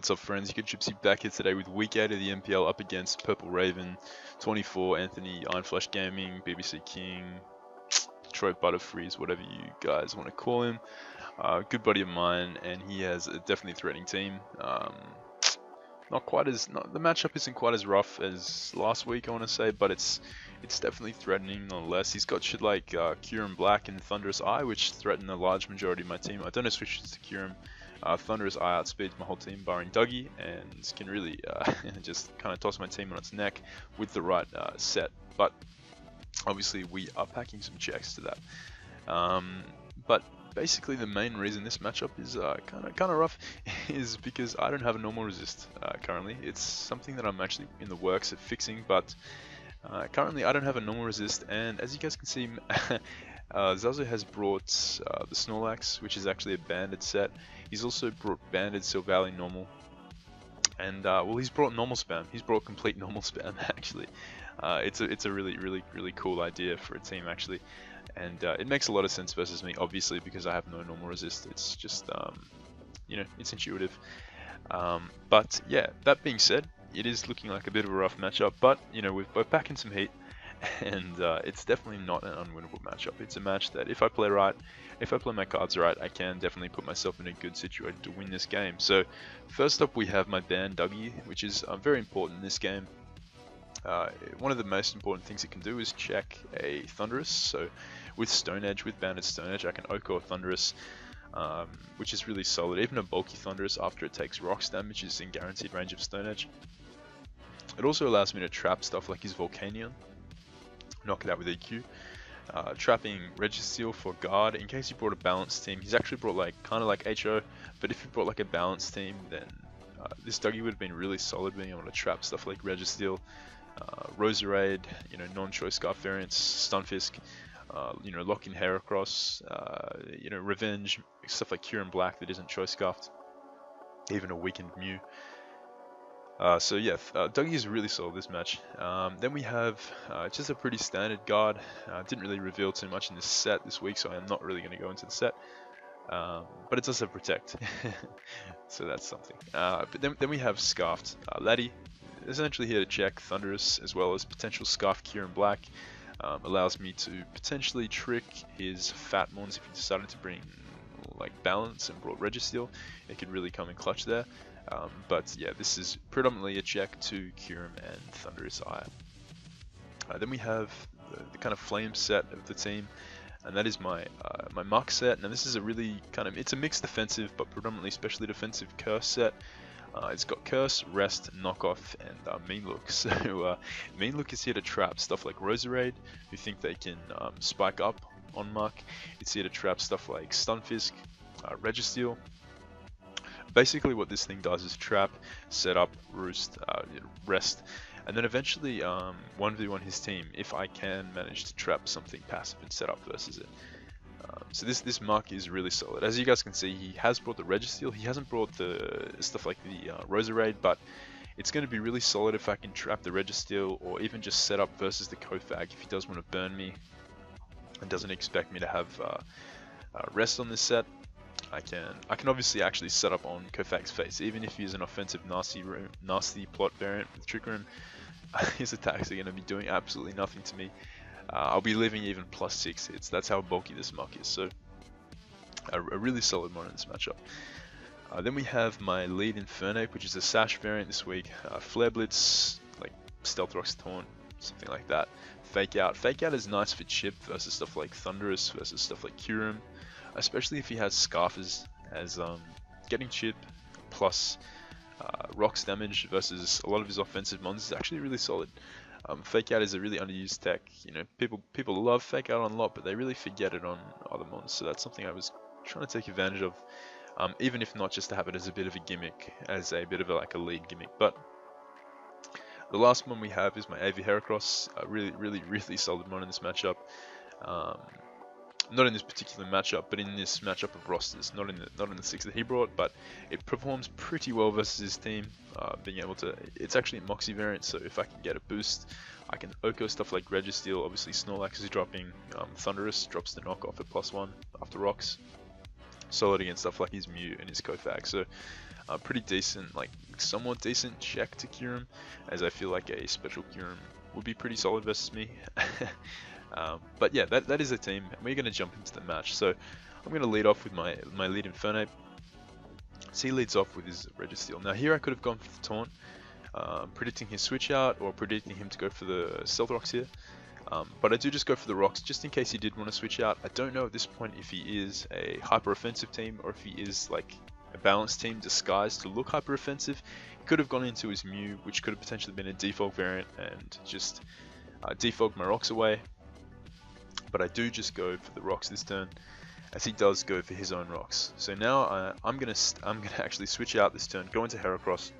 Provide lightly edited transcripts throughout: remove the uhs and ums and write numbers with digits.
what's up friends, you can Gypsy back here today with week 8 of the NPL up against Purple Raven, 24, Anthony, IronFlashGaming, BBC King, Detroit Butterfrees, whatever you guys want to call him. Good buddy of mine, and he has a definitely threatening team. The matchup isn't quite as rough as last week, I want to say, but it's definitely threatening nonetheless. He's got shit like Kyurem Black and Thunderous Eye, which threaten a large majority of my team. I don't know switches to Kyurem. Thunderous Eye outspeeds my whole team, barring Dougie, and can really just kind of toss my team on its neck with the right set. But obviously, we are packing some checks to that. But basically, the main reason this matchup is kind of rough is because I don't have a normal resist currently. It's something that I'm actually in the works of fixing, but currently I don't have a normal resist, and as you guys can see, Zazu has brought the Snorlax, which is actually a banded set. He's also brought banded Silvally normal, and well, he's brought normal spam. He's brought complete normal spam actually. It's a really cool idea for a team actually, and it makes a lot of sense versus me, obviously, because I have no normal resist. It's just you know, it's intuitive. But yeah, that being said, it is looking like a bit of a rough matchup, but you know, we're back in some heat, and it's definitely not an unwinnable matchup. It's a match that if I play right, if I play my cards right, I can definitely put myself in a good situation to win this game. So first up we have my ban Dougie, which is very important in this game. One of the most important things it can do is check a Thunderous. So with Stone Edge, with banded Stone Edge, I can Oko Thunderous, which is really solid. Even a bulky Thunderous after it takes rocks damage is in guaranteed range of Stone Edge. It also allows me to trap stuff like his Volcanion, knock it out with EQ. Trapping Registeel for guard in case he brought a balanced team. He's actually brought like kind of like HO, but if he brought like a balanced team, then this Dougie would have been really solid, being able to trap stuff like Registeel, Roserade, you know, non-choice Scarf variants, Stunfisk, you know, lock in Heracross, you know, Revenge, stuff like Kyurem Black that isn't choice scarfed, even a weakened Mew. So yeah, Dougie is really solid this match. Then we have just a pretty standard guard. Didn't really reveal too much in this set this week, so I'm not really going to go into the set. But it does have Protect, so that's something. But then we have Scarfed Laddie, essentially here to check Thunderous as well as potential Scarf Kyurem Black. Allows me to potentially trick his Fat Mons if he decided to bring like Balance and brought Registeel. It could really come in clutch there. But yeah, this is predominantly a check to Kyurem and Thunderous Eye. Then we have the kind of flame set of the team, and that is my my Muck set. Now this is a really it's a mixed defensive but predominantly specially defensive curse set. It's got Curse, Rest, Knockoff, and Mean Look. So Mean Look is here to trap stuff like Roserade, who think they can spike up on Muck. It's here to trap stuff like Stunfisk, Registeel. Basically what this thing does is trap, set up, roost, rest, and then eventually 1v1 his team if I can manage to trap something passive and set up versus it. So this Muck is really solid. As you guys can see, he has brought the Registeel. He hasn't brought the stuff like the Roserade, but it's going to be really solid if I can trap the Registeel or even just set up versus the Kofag if he does want to burn me and doesn't expect me to have rest on this set. I can obviously actually set up on Kofag's face, even if he's an offensive nasty plot variant with Trick Room. His attacks are going to be doing absolutely nothing to me. I'll be leaving even +6 hits. That's how bulky this Muck is. So a really solid one in this matchup. Then we have my lead Infernape, which is a Sash variant this week. Flare Blitz, like Stealth Rock's Taunt, something like that. Fake Out. Fake Out is nice for chip versus stuff like Thunderous versus stuff like Kyurem. Especially if he has Scarf as getting chip plus rocks damage versus a lot of his offensive mons is actually really solid. Fake Out is a really underused tech. You know, people love Fake Out on a lot, but they really forget it on other mons. So that's something I was trying to take advantage of, even if not just to have it as a bit of a gimmick, as a bit of like a lead gimmick. But the last one we have is my AV Heracross, a really solid mon in this matchup. Not in this particular matchup, but in this matchup of rosters. Not in the 6 that he brought, but it performs pretty well versus his team. Being able to, it's actually a Moxie variant, so if I can get a boost, I can Oko stuff like Registeel. Obviously, Snorlax is dropping. Thunderous drops the knockoff at +1 after rocks. Solid against stuff like his Mew and his Kofag. So Pretty decent, like somewhat decent check to cure him, as I feel like a special cure him would be pretty solid versus me. But yeah, that is a team, and we're going to jump into the match. So I'm going to lead off with my lead Infernape. So he leads off with his Registeel. Now here I could have gone for the Taunt, predicting his switch out or predicting him to go for the Stealth Rocks here. But I do just go for the rocks just in case he did want to switch out. I don't know at this point if he is a hyper offensive team or if he is like a balanced team disguised to look hyper offensive. He could have gone into his Mew, which could have potentially been a defog variant, and just defog my rocks away. But I do just go for the rocks this turn, as he does go for his own rocks. So now I'm gonna actually switch out this turn, go into Heracross,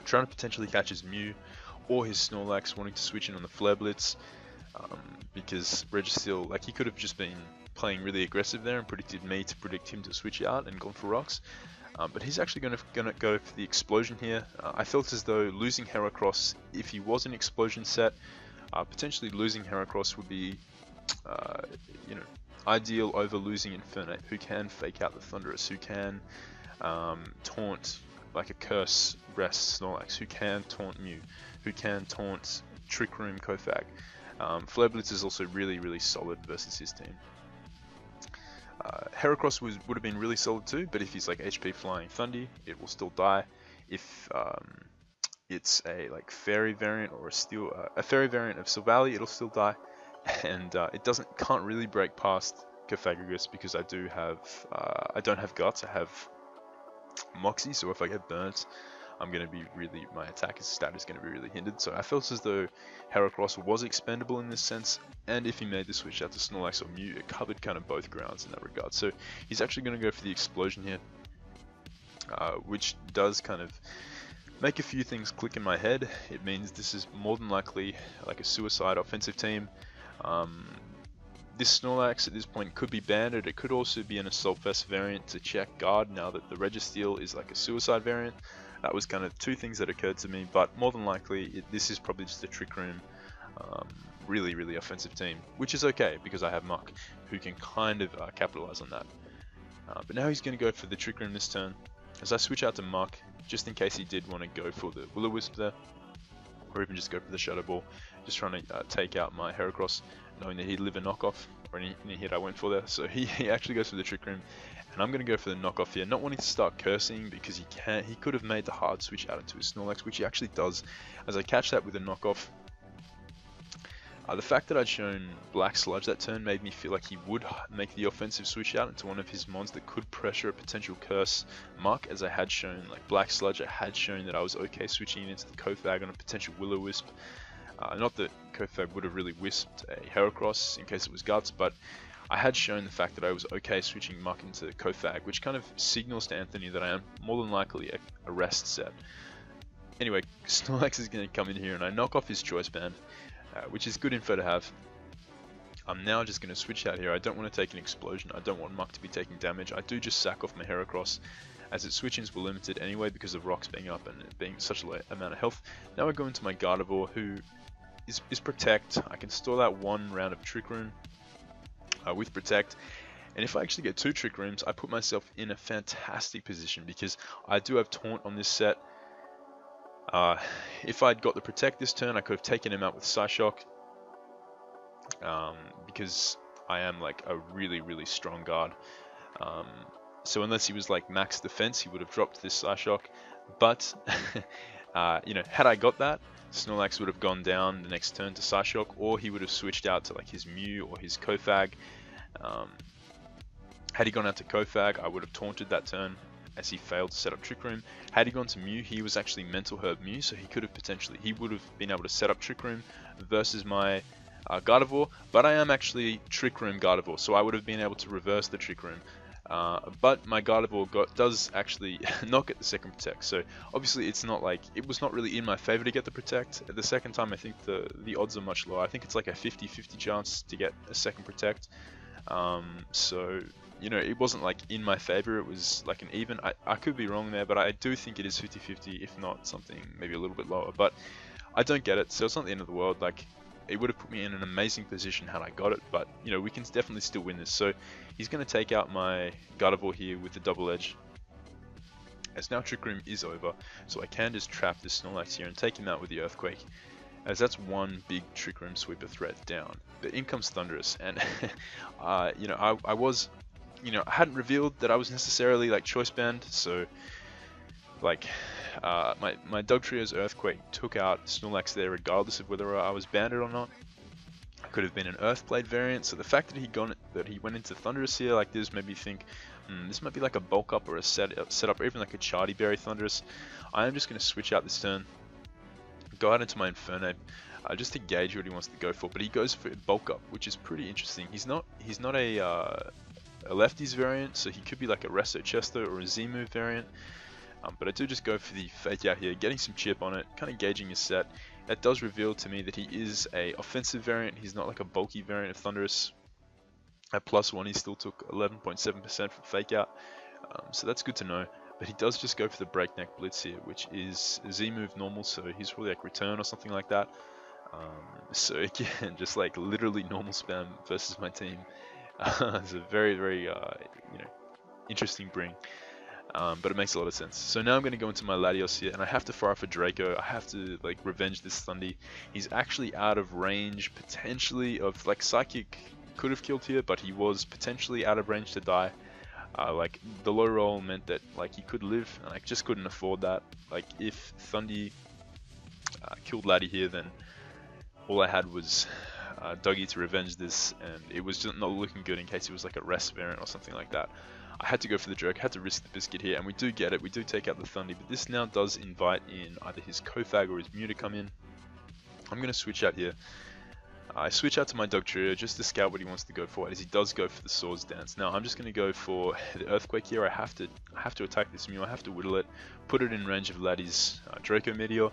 trying to potentially catch his Mew or his Snorlax, wanting to switch in on the Flare Blitz, because Registeel, like, he could have just been playing really aggressive there and predicted me to predict him to switch out and gone for rocks. But he's actually gonna go for the Explosion here. I felt as though losing Heracross, if he was an Explosion set, potentially losing Heracross would be, you know, ideal over losing Infernape, who can fake out the Thundurus, who can taunt like a Curse Rest Snorlax, who can taunt Mew, who can taunt Trick Room Kofag. Flare Blitz is also really solid versus his team. Heracross would have been really solid too, but if he's like HP Flying Thundy, it will still die. If it's a like Fairy variant or a Fairy variant of Silvally, it'll still die. And it can't really break past Cofagrigus because I don't have Guts, I have Moxie, so if I get burnt, my attack stat is going to be really hindered. So I felt as though Heracross was expendable in this sense, and if he made the switch out to Snorlax or Mew, it covered kind of both grounds in that regard. So he's actually going to go for the Explosion here, which does kind of make a few things click in my head. It means this is more than likely like a suicide offensive team. This Snorlax at this point could be banded. It could also be an Assault Vest variant to check guard now that the Registeel is like a suicide variant. That was kind of two things that occurred to me, but more than likely this is probably just a Trick Room really offensive team, which is okay because I have Muck who can kind of capitalize on that. But now he's going to go for the Trick Room this turn, as I switch out to Muck just in case he did want to go for the Will-O-Wisp there, or even just go for the Shadow Ball, just trying to take out my Heracross, knowing that he'd live a knockoff, or any hit I went for there. So he actually goes for the Trick Room, and I'm going to go for the knockoff here, not wanting to start cursing because he could have made the hard switch out into his Snorlax, which he actually does, as I catch that with a knockoff. The fact that I'd shown Black Sludge that turn made me feel like he would make the offensive switch out into one of his mons that could pressure a potential Curse Muck, as I had shown like Black Sludge. I had shown that I was okay switching into the Kofag on a potential Will-O-Wisp. Not that Kofag would have really wisped a Heracross in case it was Guts, but I had shown the fact that I was okay switching Muck into Kofag, which kind of signals to Anthony that I am more than likely a rest set. Anyway, Snorlax is going to come in here and I knock off his Choice Band, which is good info to have. I'm now just going to switch out here. I don't want to take an Explosion. I don't want Muck to be taking damage. I do just sack off my Heracross, as its switch-ins were limited anyway because of rocks being up and it being such a low amount of health. Now I go into my Gardevoir, who is Protect. I can store that one round of Trick Room with Protect. And if I actually get 2 Trick Rooms, I put myself in a fantastic position because I do have Taunt on this set. If I'd got the Protect this turn, I could have taken him out with Psyshock, because I am like a really strong guard. So unless he was like max defense, he would have dropped this Psyshock. But you know, had I got that, Snorlax would have gone down the next turn to Psyshock, or he would have switched out to like his Mew or his Kofag. Had he gone out to Kofag, I would have taunted that turn, as he failed to set up Trick Room. Had he gone to Mew, he was actually Mental Herb Mew, so he would have been able to set up Trick Room versus my Gardevoir, but I am actually Trick Room Gardevoir, so I would have been able to reverse the Trick Room. But my Gardevoir does actually not get the second Protect, so obviously it was not really in my favor to get the Protect. The second time I think the odds are much lower. I think it's like a 50-50 chance to get a second Protect. So you know, it wasn't like in my favor, it was like an even. I could be wrong there, but I do think it is 50-50, if not something maybe a little bit lower, but I don't get it, so it's not the end of the world. Like, it would have put me in an amazing position had I got it, but you know, we can definitely still win this. So he's going to take out my Gardevoir here with the Double Edge. as now Trick Room is over, so I can just trap this Snorlax here and take him out with the Earthquake, as that's one big Trick Room sweeper threat down. But in comes Thunderous, and you know, I was, you know, I hadn't revealed that I was necessarily like choice banned, so like my Dugtrio's Earthquake took out Snorlax there regardless of whether I was banned or not. It could have been an Earthblade variant, so the fact that he went into Thunderous here like this made me think, this might be like a bulk up or a setup, or even like a Chardy Berry Thunderous. I am just going to switch out this turn, go out into my Infernape, just to gauge what he wants to go for. But he goes for bulk up, which is pretty interesting. He's not a lefties variant, so he could be like a Resto Chesto or a Z-move variant. But I do just go for the Fake Out here, getting some chip on it, kind of gauging his set. That does reveal to me that he is a offensive variant. He's not like a bulky variant of Thunderous. At +1, he still took 11.7% for Fake Out, so that's good to know. But he does just go for the Breakneck Blitz here, which is Z-move normal, so he's probably like Return or something like that. So again, just like literally normal spam versus my team. It's a very, very you know, interesting bring. But it makes a lot of sense. So now I'm going to go into my Latios here, and I have to fire off a Draco. I have to like revenge this Thundy. He's actually out of range potentially of like Psychic could have killed here, but he was potentially out of range to die. Like the low roll meant that like he could live, and I just couldn't afford that. Like if Thundy killed Laddie here, then all I had was Dougie to revenge this, and it was just not looking good in case it was like a rest variant or something like that. I had to go for the Drake, had to risk the Biscuit here, and we do get it. We do take out the Thundy, but this now does invite in either his Kofag or his Mew to come in. I'm going to switch out here. I switch out to my Dugtrio just to scout what he wants to go for, as he does go for the Swords Dance. Now I'm just going to go for the Earthquake here. I have to attack this Mew. I have to whittle it, put it in range of Laddie's Draco Meteor,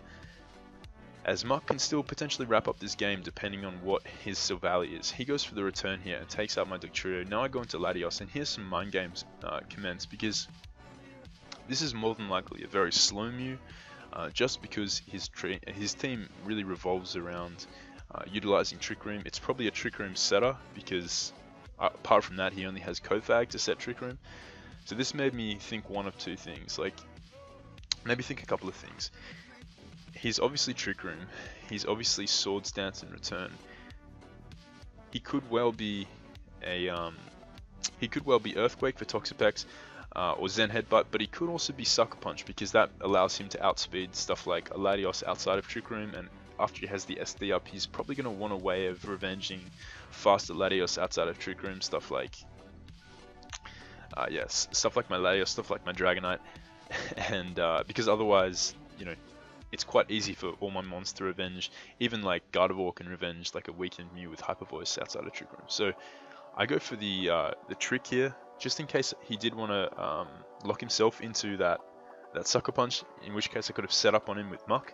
as Muck can still potentially wrap up this game depending on what his Silvally is. He goes for the Return here and takes out my Dugtrio. Now I go into Latios, and here's some Mind Games commence, because this is more than likely a very slow Mew, just because his team really revolves around utilizing Trick Room. It's probably a Trick Room setter, because apart from that he only has Kofag to set Trick Room. So this made me think one of two things, like maybe think a couple of things. He's obviously Trick Room, he's obviously Swords Dance and Return. He could well be a Earthquake for Toxapex or Zen Headbutt, but he could also be Sucker Punch, because that allows him to outspeed stuff like a Latios outside of Trick Room, and after he has the SD up, he's probably going to want a way of revenging faster Latios outside of Trick Room, stuff like yes, stuff like my Latios, stuff like my Dragonite, and because otherwise, you know, it's quite easy for all my mons to revenge. Even like Gardevoir can revenge like a weakened Mew with Hyper Voice outside of Trick Room. So I go for the trick here, just in case he did want to lock himself into that Sucker Punch, in which case I could have set up on him with Muck.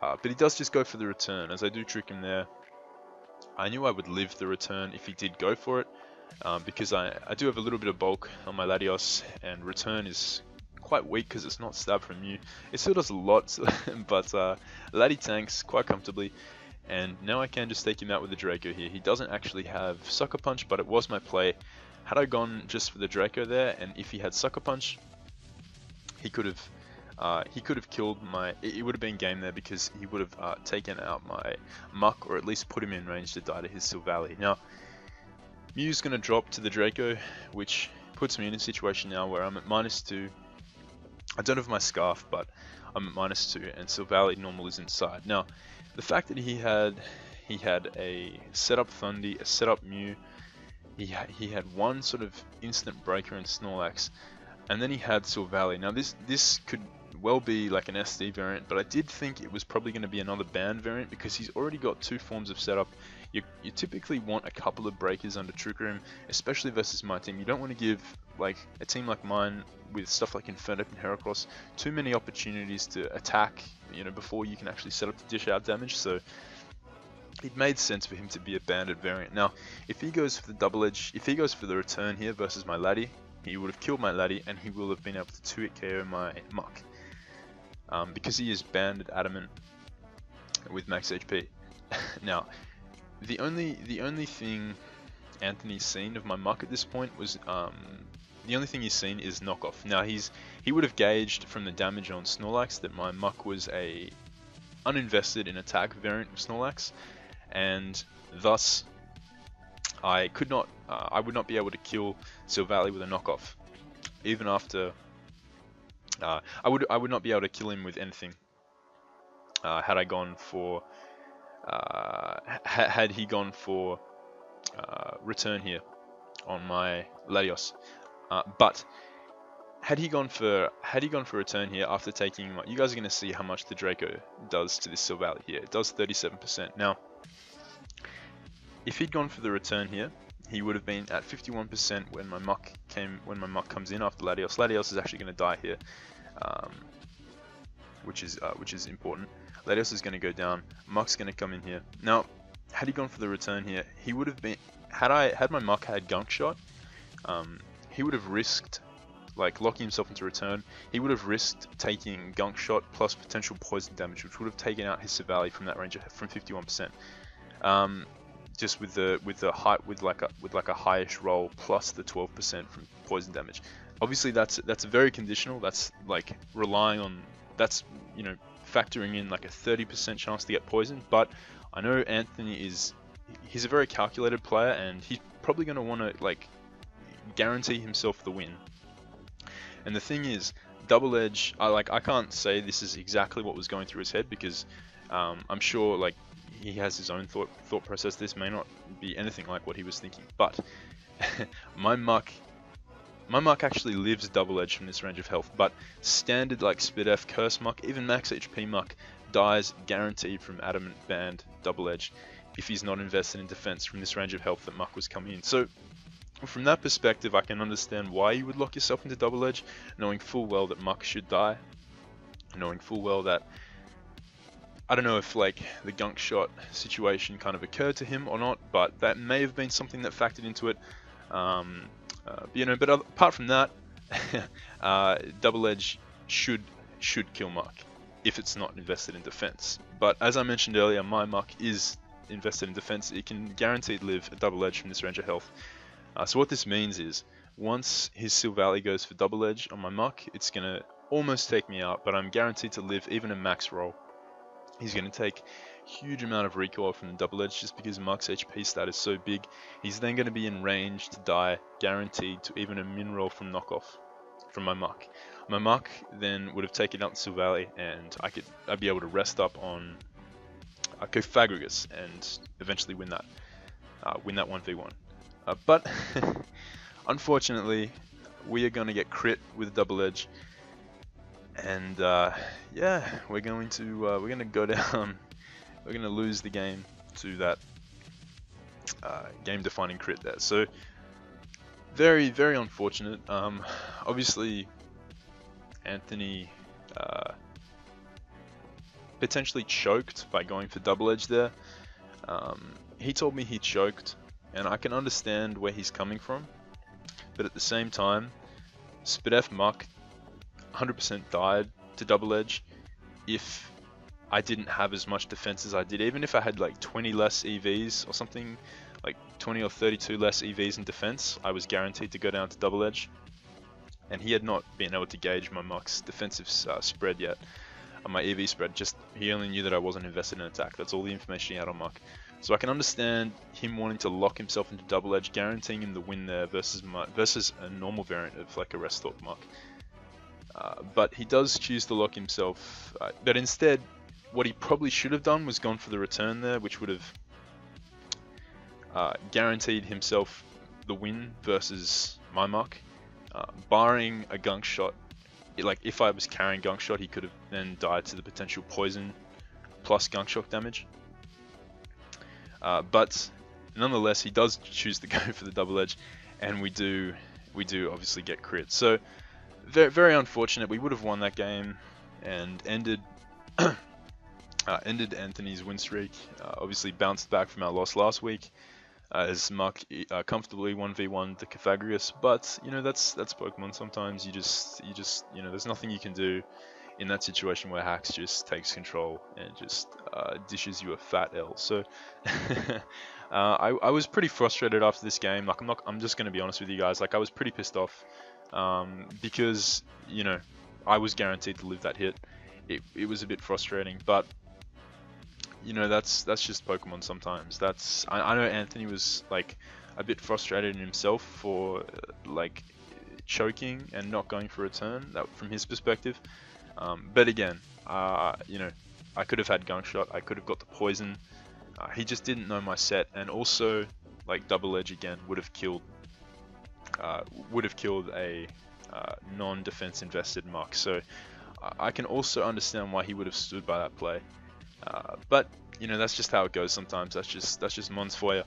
But he does just go for the Return, as I do trick him there. I knew I would live the Return if he did go for it, because I do have a little bit of bulk on my Latios, and Return is quite weak because it's not stab from Mew. It still does a lot, but Laddie tanks quite comfortably, and now I can just take him out with the Draco here. He doesn't actually have Sucker Punch, but it was my play. Had I gone just for the Draco there, and if he had Sucker Punch, he could have killed my. It would have been game there, because he would have taken out my Muck, or at least put him in range to die to his Silvally. Now Mew's going to drop to the Draco, which puts me in a situation now where I'm at -2. I don't have my Scarf, but I'm at -2, and Silvally normal is inside. Now, the fact that he had a setup Thundy, a setup Mew, he had one sort of instant breaker in Snorlax, and then he had Silvally. Now this could well be like an SD variant, but I did think it was probably going to be another banned variant, because he's already got two forms of setup. You typically want a couple of breakers under Trick Room, especially versus my team. You don't want to give like a team like mine with stuff like Infernape and Heracross too many opportunities to attack, you know, before you can actually set up to dish out damage. So it made sense for him to be a banded variant. Now, if he goes for the double edge, if he goes for the Return here versus my Laddie, he would have killed my Laddie, and he will have been able to 2-hit KO my Muck, because he is banded Adamant with max HP. Now, the only thing Anthony's seen of my Muck at this point was the only thing he's seen is knockoff. Now he would have gauged from the damage on Snorlax that my muck was a uninvested in attack variant of Snorlax, and thus I would not be able to kill Silvally with a knockoff, even after I would not be able to kill him with anything had I gone for had he gone for return here on my Latios. But had he gone for return here after taking, you guys are going to see how much the Draco does to this Silvally here. It does 37%. Now, if he'd gone for the return here, he would have been at 51% when my muck comes in after Latios. Latios is actually going to die here, which is important. Latios is going to go down. Muck's going to come in here. Now, had he gone for the return here, he would have been had my muck had Gunk Shot, he would have risked like locking himself into return. He would have risked taking Gunk Shot plus potential poison damage, which would have taken out his Silvally from that range from 51%. Just with like a highish roll plus the 12% from poison damage. Obviously that's very conditional. That's like relying on factoring in like a 30% chance to get poisoned. But I know Anthony he's a very calculated player, and he's probably going to want to like guarantee himself the win. And the thing is, Double Edge, I can't say this is exactly what was going through his head, because I'm sure like he has his own thought process. This may not be anything like what he was thinking, but my muck actually lives Double Edge from this range of health, but standard like Spidef, Curse Muck, even max HP Muck dies guaranteed from Adamant Band Double Edge if he's not invested in defense from this range of health that Muck was coming in. So from that perspective, I can understand why you would lock yourself into Double Edge, knowing full well that Muck should die, knowing full well that, I don't know if like the Gunk Shot situation kind of occurred to him or not, but that may have been something that factored into it. But apart from that, Double Edge should kill Muck if it's not invested in defense. But as I mentioned earlier, my Muck is invested in defense. It can guaranteed live a Double Edge from this range of health. So what this means is, once his Silvally goes for Double Edge on my Muck, it's gonna almost take me out, but I'm guaranteed to live even a max roll. He's going to take huge amount of recoil from the Double Edge just because Muck's HP stat is so big. He's then going to be in range to die, guaranteed to even a min roll from knockoff from my Muck. My Muck then would have taken out the Silvally, and I'd be able to rest up on Cofagrigus and eventually win that 1v1. But unfortunately, we are going to get crit with Double Edge. And yeah, we're going to go down. We're going to lose the game to that game-defining crit there. So very, very unfortunate. Obviously, Anthony potentially choked by going for Double Edge there. He told me he choked, and I can understand where he's coming from. But at the same time, Spidef Muck 100% died to Double Edge if I didn't have as much defense as I did. Even if I had like 20 less EVs or something, like 20 or 32 less EVs in defense, I was guaranteed to go down to Double Edge. And he had not been able to gauge my Muck's defensive spread yet, my EV spread. He only knew that I wasn't invested in attack. That's all the information he had on Muck. So I can understand him wanting to lock himself into Double Edge, guaranteeing him the win there versus a normal variant of like a Rest Thought Muck. But he does choose to lock himself. But instead, what he probably should have done was gone for the return there, which would have guaranteed himself the win versus my Muck. Barring a Gunk Shot, like if I was carrying Gunk Shot, he could have then died to the potential poison plus Gunk Shot damage. But nonetheless, he does choose to go for the Double Edge, and we do obviously get crit. So very, very unfortunate. We would have won that game and ended Anthony's win streak. Obviously bounced back from our loss last week as Muck comfortably 1v1 the Cofagrigus. But that's Pokemon. Sometimes you just there's nothing you can do in that situation where Hax just takes control and just dishes you a fat L. So I was pretty frustrated after this game. Like I'm just gonna be honest with you guys. Like I was pretty pissed off because, you know, I was guaranteed to live that hit. It was a bit frustrating, but you know, that's just Pokemon sometimes. I know Anthony was like a bit frustrated in himself for like choking and not going for a turn, that from his perspective. But again, you know, I could have had Gunk Shot, I could have got the poison. He just didn't know my set, and also like Double Edge again would have killed a non-defense invested Muck. So I can also understand why he would have stood by that play. But you know, that's just how it goes sometimes. That's just Mons for you.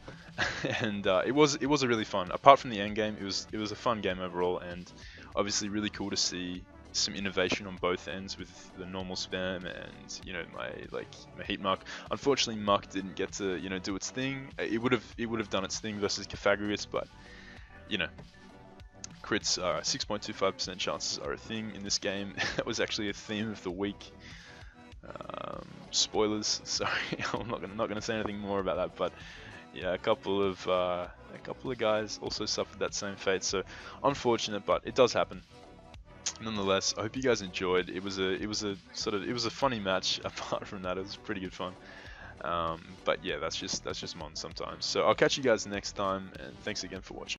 And it was a really fun. Apart from the end game, it was a fun game overall, and obviously really cool to see some innovation on both ends with the normal spam and, you know, my heat Muck. Unfortunately, Muck didn't get to, you know, do its thing. It would have done its thing versus Cafagrius, but you know, crits are 6.25% chances are a thing in this game. That was actually a theme of the week. Spoilers, sorry, I'm not gonna say anything more about that, but yeah, a couple of guys also suffered that same fate. So unfortunate, but it does happen. Nonetheless, I hope you guys enjoyed. It was a funny match. Apart from that, it was pretty good fun. But yeah, that's just Mon sometimes. So I'll catch you guys next time, and thanks again for watching.